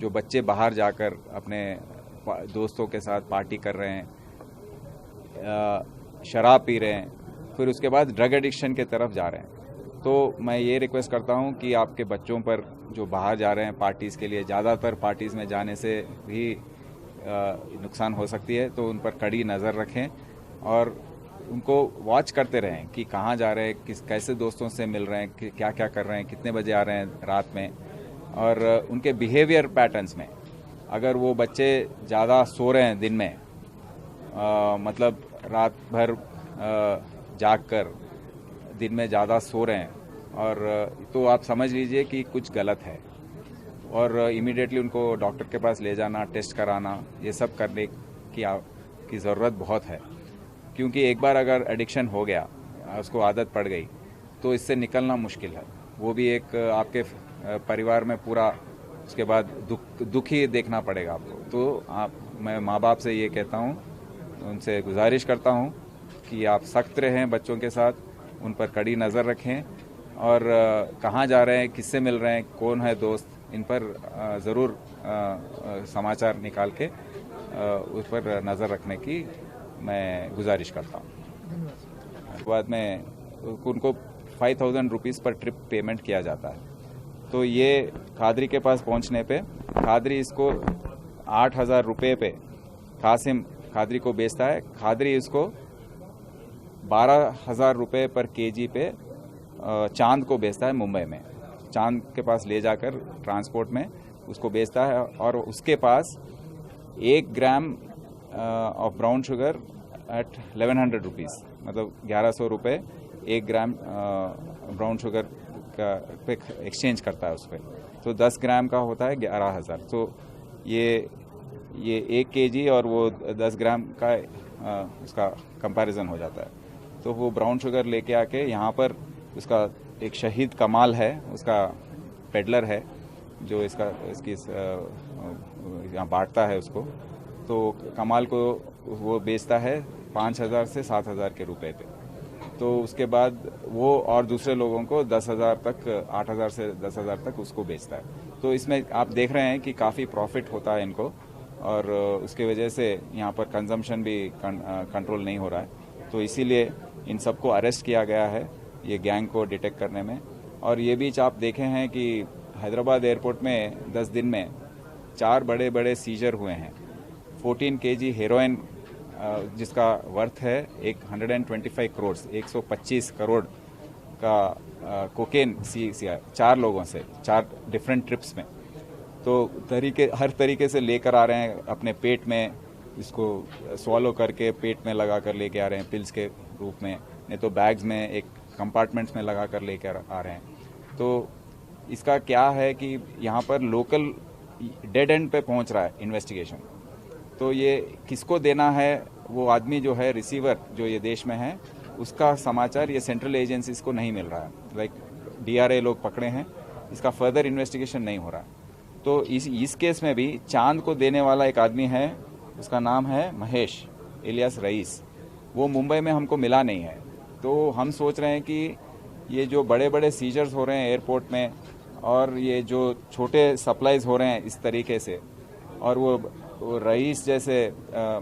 जो बच्चे बाहर जाकर अपने दोस्तों के साथ पार्टी कर रहे हैं, शराब पी रहे हैं, फिर उसके बाद ड्रग एडिक्शन के तरफ जा रहे हैं। तो मैं ये रिक्वेस्ट करता हूं कि आपके बच्चों पर जो बाहर जा रहे हैं पार्टीज़ के लिए, ज़्यादातर पार्टीज़ में जाने से भी नुकसान हो सकती है, तो उन पर कड़ी नज़र रखें और उनको वॉच करते रहें कि कहाँ जा रहे हैं, कैसे दोस्तों से मिल रहे हैं, क्या क्या कर रहे हैं, कितने बजे आ रहे हैं रात में, और उनके बिहेवियर पैटर्न्स में अगर वो बच्चे ज़्यादा सो रहे हैं दिन में, मतलब रात भर जाग कर दिन में ज़्यादा सो रहे हैं, और तो आप समझ लीजिए कि कुछ गलत है और इमीडिएटली उनको डॉक्टर के पास ले जाना, टेस्ट कराना, ये सब करने की ज़रूरत बहुत है। क्योंकि एक बार अगर एडिक्शन हो गया, उसको आदत पड़ गई, तो इससे निकलना मुश्किल है। वो भी एक आपके परिवार में पूरा उसके बाद दुख ही देखना पड़ेगा आपको। तो मैं माँ बाप से ये कहता हूँ, उनसे गुजारिश करता हूँ कि आप सख्त रहें बच्चों के साथ, उन पर कड़ी नज़र रखें और कहाँ जा रहे हैं, किससे मिल रहे हैं, कौन है दोस्त, इन पर ज़रूर समाचार निकाल के उस पर नज़र रखने की मैं गुजारिश करता हूँ। बाद में उनको 5,000 रुपीज़ पर ट्रिप पेमेंट किया जाता है। तो ये खादरी के पास पहुंचने पे खादरी इसको 8,000 रुपये पे कासिम खादरी को बेचता है। खादरी इसको 12,000 रुपये पर केजी पे चांद को बेचता है मुंबई में। चांद के पास ले जाकर ट्रांसपोर्ट में उसको बेचता है और उसके पास 1 gram of brown sugar at 1,100 rupees, मतलब 1,100 रुपये 1 ग्राम ब्राउन शुगर का पे एक्सचेंज करता है उस पर। तो 10 ग्राम का होता है 11,000। तो ये 1 केजी और वो 10 ग्राम का उसका कंपैरिजन हो जाता है। तो वो ब्राउन शुगर लेके आके यहाँ पर उसका एक शहीद कमाल है, उसका पेडलर है जो इसकी यहाँ बांटता है उसको। तो कमाल को वो बेचता है 5,000 से 7,000 के रुपए पे। तो उसके बाद वो और दूसरे लोगों को 10,000 तक, 8,000 से 10,000 तक उसको बेचता है। तो इसमें आप देख रहे हैं कि काफ़ी प्रॉफिट होता है इनको और उसके वजह से यहाँ पर कंजम्पशन भी कंट्रोल नहीं हो रहा है। तो इसीलिए इन सबको अरेस्ट किया गया है ये गैंग को डिटेक्ट करने में। और ये बीच आप देखे हैं कि हैदराबाद एयरपोर्ट में 10 दिन में 4 बड़े बड़े सीजर हुए हैं। 14 केजी हेरोइन जिसका वर्थ है 125 करोड़, 125 करोड़ का कोकेन सीआर 4 लोगों से 4 डिफरेंट ट्रिप्स में। तो हर तरीके से लेकर आ रहे हैं अपने पेट में, इसको स्वॉलो करके पेट में लगा कर लेके आ रहे हैं पिल्स के रूप में, नहीं तो बैग्स में एक कंपार्टमेंट्स में लगा कर लेके आ रहे हैं। तो इसका क्या है कि यहाँ पर लोकल डेड एंड पे पहुँच रहा है इन्वेस्टिगेशन। तो ये किसको देना है, वो आदमी जो है रिसीवर जो ये देश में है, उसका समाचार ये सेंट्रल एजेंसीज को नहीं मिल रहा है। लाइक DRA लोग पकड़े हैं, इसका फर्दर इन्वेस्टिगेशन नहीं हो रहा है। तो इस केस में भी चांद को देने वाला एक आदमी है, उसका नाम है महेश इलियास रईस। वो मुंबई में हमको मिला नहीं है। तो हम सोच रहे हैं कि ये जो बड़े बड़े सीजर्स हो रहे हैं एयरपोर्ट में और ये जो छोटे सप्लाईज हो रहे हैं इस तरीके से, और वो रईस जैसे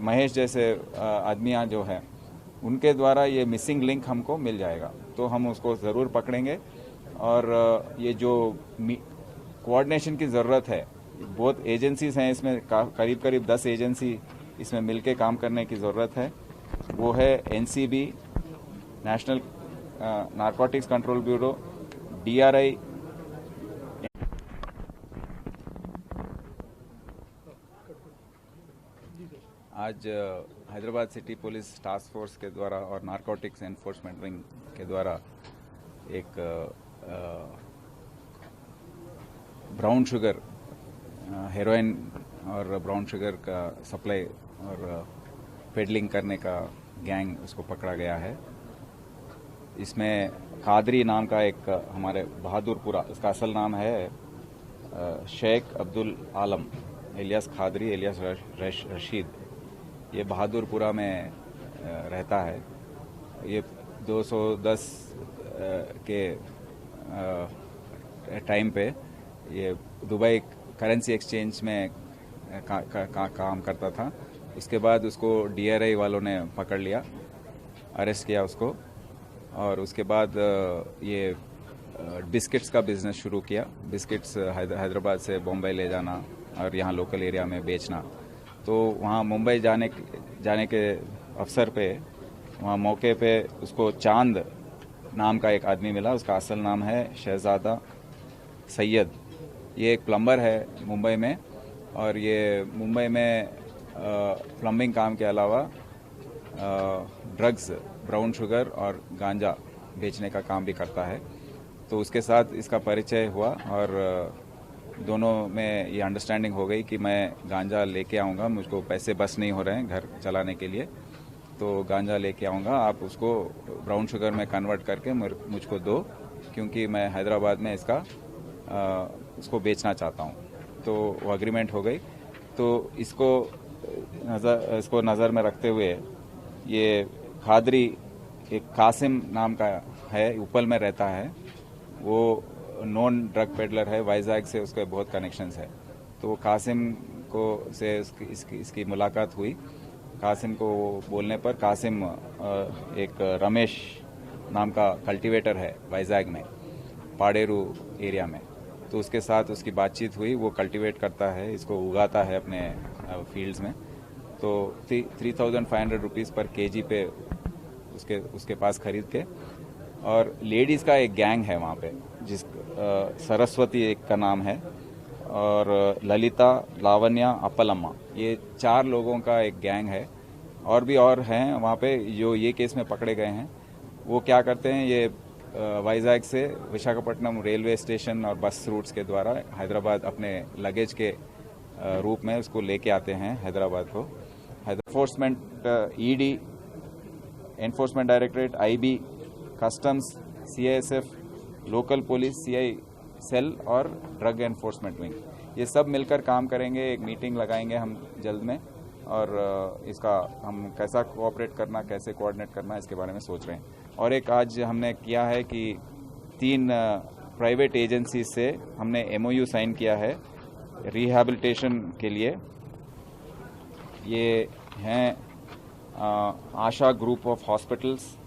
महेश जैसे आदमियां जो हैं, उनके द्वारा ये मिसिंग लिंक हमको मिल जाएगा। तो हम उसको ज़रूर पकड़ेंगे और ये जो कोऑर्डिनेशन की ज़रूरत है, बहुत एजेंसीज हैं इसमें, करीब 10 एजेंसी इसमें मिलके काम करने की ज़रूरत है। वो है NCB, national narcotics control bureau, DRI। आज Hyderabad city police task force के द्वारा और नारकोटिक्स एनफोर्समेंट विंग के द्वारा एक ब्राउन शुगर, हेरोइन और ब्राउन शुगर का सप्लाई और पेडलिंग करने का गैंग उसको पकड़ा गया है। इसमें खादरी नाम का एक हमारे बहादुरपुरा, इसका असल नाम है शेख अब्दुल आलम इलियास खादरी इलियास रशीद। ये बहादुरपुरा में रहता है। ये 210 के टाइम पे ये दुबई करेंसी एक्सचेंज में काम करता था। उसके बाद उसको DRI वालों ने पकड़ लिया, अरेस्ट किया उसको, और उसके बाद ये बिस्किट्स का बिजनेस शुरू किया। बिस्किट्स हैदराबाद से बॉम्बे ले जाना और यहाँ लोकल एरिया में बेचना। तो वहाँ मुंबई जाने के अवसर पे वहाँ मौके पे उसको चांद नाम का एक आदमी मिला। उसका असल नाम है शहजादा सैयद। ये एक प्लम्बर है मुंबई में, और ये मुंबई में प्लम्बिंग काम के अलावा ड्रग्स, ब्राउन शुगर और गांजा बेचने का काम भी करता है। तो उसके साथ इसका परिचय हुआ और दोनों में ये अंडरस्टैंडिंग हो गई कि मैं गांजा लेके आऊँगा, मुझको पैसे बस नहीं हो रहे हैं घर चलाने के लिए, तो गांजा लेके आऊँगा, आप उसको ब्राउन शुगर में कन्वर्ट करके मुझको दो, क्योंकि मैं हैदराबाद में उसको बेचना चाहता हूँ। तो वो एग्रीमेंट हो गई। तो इसको नज़र में रखते हुए ये खादरी एक कासिम नाम का है, उपल में रहता है, वो नॉन ड्रग पेडलर है, वाइजैग से उसके बहुत कनेक्शंस है। तो वो कासिम को से इसकी मुलाकात हुई। कासिम को बोलने पर कासिम एक रमेश नाम का कल्टीवेटर है वाइजैग में, पाडेरू एरिया में, तो उसके साथ उसकी बातचीत हुई। वो कल्टीवेट करता है, इसको उगाता है अपने फील्ड्स में। तो 3,500 रुपीज़ पर kg पे उसके पास खरीद के, और लेडीज़ का एक गैंग है वहाँ पे, सरस्वती एक का नाम है, और ललिता, लावण्या, अपलम्मा, ये 4 लोगों का एक गैंग है। और भी और हैं वहाँ पे जो ये केस में पकड़े गए हैं। वो क्या करते हैं, ये वाइजैग से विशाखापट्टनम रेलवे स्टेशन और बस रूट्स के द्वारा हैदराबाद अपने लगेज के रूप में उसको लेके आते हैं हैदराबाद को। Enforcement, ED, enforcement directorate, IB, customs, CISF, local police, CI cell और ड्रग एनफोर्समेंट विंग, ये सब मिलकर काम करेंगे। एक मीटिंग लगाएंगे हम जल्द में, और इसका हम कैसा कोऑपरेट करना, कैसे कोऑर्डिनेट करना, इसके बारे में सोच रहे हैं। और एक आज हमने किया है कि 3 प्राइवेट एजेंसी से हमने MOU साइन किया है रिहैबिलिटेशन के लिए। ये हैं Asha group of hospitals,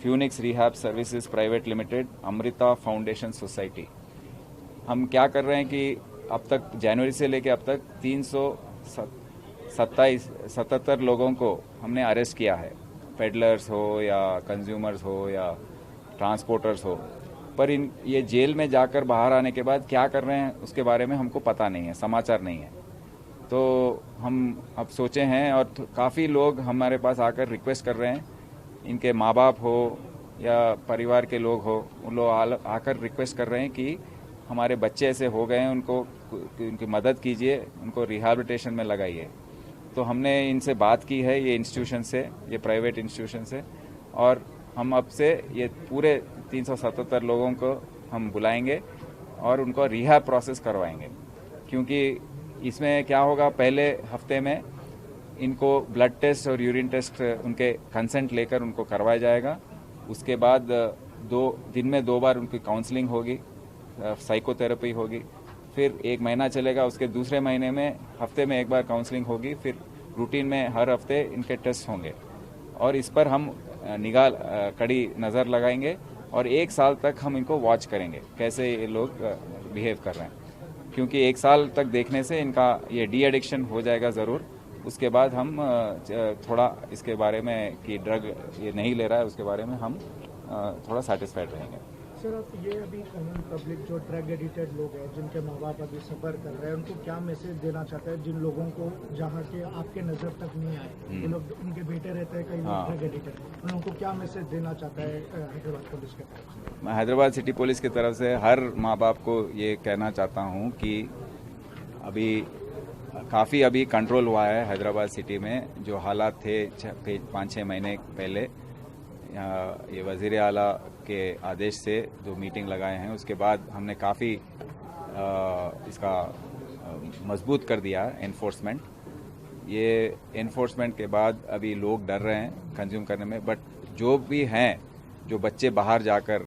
Phoenix rehab services private limited, Amrita foundation society. हम क्या कर रहे हैं कि अब तक जनवरी से लेकर अब तक 377 लोगों को हमने अरेस्ट किया है, पेडलर्स हो या कंज्यूमर्स हो या ट्रांसपोर्टर्स हो। पर ये जेल में जाकर बाहर आने के बाद क्या कर रहे हैं उसके बारे में हमको पता नहीं है, समाचार नहीं है। तो हम अब सोचे हैं, और काफ़ी लोग हमारे पास आकर रिक्वेस्ट कर रहे हैं, इनके माँ बाप हो या परिवार के लोग हो, उन लोग आकर रिक्वेस्ट कर रहे हैं कि हमारे बच्चे ऐसे हो गए हैं, उनकी मदद कीजिए, उनको रिहैबिलिटेशन में लगाइए। तो हमने इनसे बात की है, ये इंस्टीट्यूशन से, ये प्राइवेट इंस्टीट्यूशन से, और हम अब से ये पूरे 377 लोगों को हम बुलाएंगे और उनको रिहैब प्रोसेस करवाएंगे। क्योंकि इसमें क्या होगा, पहले हफ्ते में इनको ब्लड टेस्ट और यूरिन टेस्ट उनके कंसेंट लेकर उनको करवाया जाएगा। उसके बाद 2 दिन में 2 बार उनकी काउंसलिंग होगी, साइकोथेरेपी होगी, फिर 1 महीना चलेगा। उसके दूसरे महीने में हफ्ते में 1 बार काउंसलिंग होगी, फिर रूटीन में हर हफ्ते इनके टेस्ट होंगे। और इस पर हम निगाह कड़ी नज़र लगाएंगे, और 1 साल तक हम इनको वॉच करेंगे कैसे ये लोग बिहेव कर रहे हैं। क्योंकि 1 साल तक देखने से इनका ये डी एडिक्शन हो जाएगा ज़रूर। उसके बाद हम थोड़ा इसके बारे में कि ड्रग ये नहीं ले रहा है, उसके बारे में हम थोड़ा सेटिस्फाइड रहेंगे। सर, आप ये अभी कॉमन पब्लिक जो ड्रग एडिक्टेड लोग हैं, जिनके माँ बाप अभी सफ़र कर रहे हैं, उनको क्या मैसेज देना चाहते हैं, जिन लोगों को जहाँ के आपके नज़र तक नहीं आए, वो लोग, उनके बेटे रहते हैं, कई लोग ड्रग एडिक्टेड, उन लोगों को क्या मैसेज देना चाहता है हैदराबाद पुलिस के तरफ से? मैं हैदराबाद सिटी पुलिस की तरफ से हर माँ बाप को ये कहना चाहता हूँ कि अभी काफ़ी अभी कंट्रोल हुआ है हैदराबाद सिटी में। जो हालात थे 5-6 महीने पहले, ये वज़ीर आला के आदेश से जो मीटिंग लगाए हैं, उसके बाद हमने काफ़ी इसका मजबूत कर दिया एनफोर्समेंट। ये एनफोर्समेंट के बाद अभी लोग डर रहे हैं कंज्यूम करने में, बट जो भी हैं, जो बच्चे बाहर जाकर